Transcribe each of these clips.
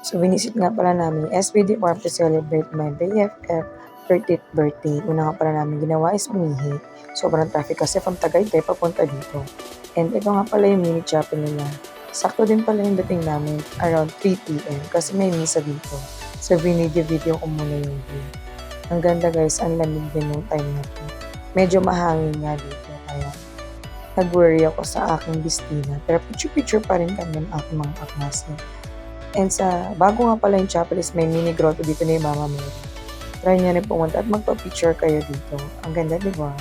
So, binisit nga pala namin yung SBD Farm to celebrate my BFF 30th birthday. Una nga pala namin ginawa is umihi. Sobrang traffic kasi from Tagaytay papunta dito. And ito nga pala yung mini chapel nila. Sakto din pala yung dating namin around 3 p.m. kasi may misa dito. So, video ko muna yung view. Ang ganda guys, ang lamig din yung time na to. Medyo mahangin nga dito kaya nag-worry ako sa aking bistina. Pero picture-picture pa rin kami ng aking mga kaklase. And bago nga pala yung chapel is may mini grotto dito ni Mama Mary. Try niya rin pumunta at magpa-picture kayo dito. Ang ganda, di ba?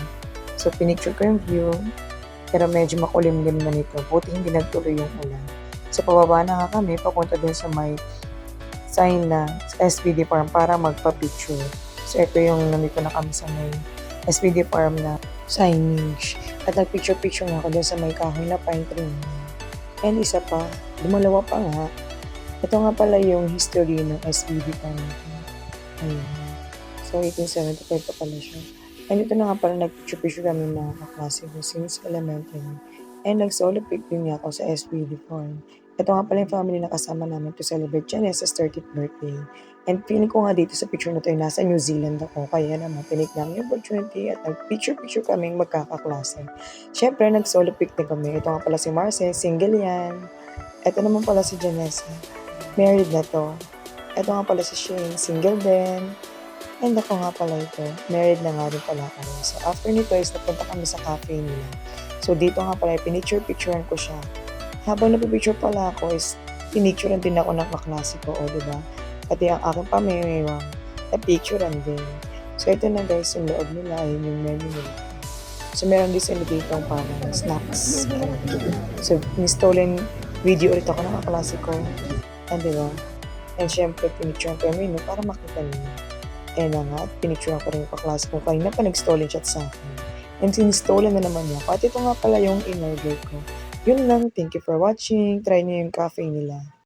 So, pinicture ko yung view. Pero medyo makulimlim na nito. Buti hindi nagtuloy yung ulan. So, pababa na nga kami papunta dun sa may sign na SBD Farm para magpa-picture. So, ito yung nandito na kami sa may SBD Farm na signage. At nag-picture-picture nga ako dun sa may kahoy na pine tree. And isa pa, dumalawa pa nga. Ito nga pala yung history ng SBD Farm. Ayun. So, 1875 pa pala siya. And ito na nga pala nag-picture-picture kami na kaklase ko since elementary. And nag-solo pic din niya ako sa SBD Farm. Ito nga pala yung family na kasama namin to celebrate Janice's 30th birthday. And feeling ko nga dito sa picture na to, nasa New Zealand ako. Kaya naman, pinik namin yung opportunity at nag-picture-picture kaming magkakaklase. Siyempre, nag-solo pic din kami. Ito nga pala si Marce, single yan. Ito naman pala si Janessa. Married na to. Ito nga pala si Shane, single din. And ako nga pala ito, married na nga rin pala kami. So after nito is napunta kami sa cafe nila. So dito nga pala, pinicture-picturean ko siya. Habang napipicture pala ako is, pinicturean din ako ng kaklase ko, o diba? Pati ang aking pamimiwang, napicturean din. So ito na guys, yung loob nila, ayun yung menu nila. So meron din sila dito parang snacks. So in-stolen video ulit ako ng kaklase ko. And diba? And syempre, pinicturean ko yung menu para makita niyo. And nga, pinicturean ko rin yung kaklase ko. Kanina pa nag-stolen chat sa akin. And sin-stolen na naman niya. At ito nga pala yung in-order ko. Yun lang. Thank you for watching. Try niyo yung cafe nila.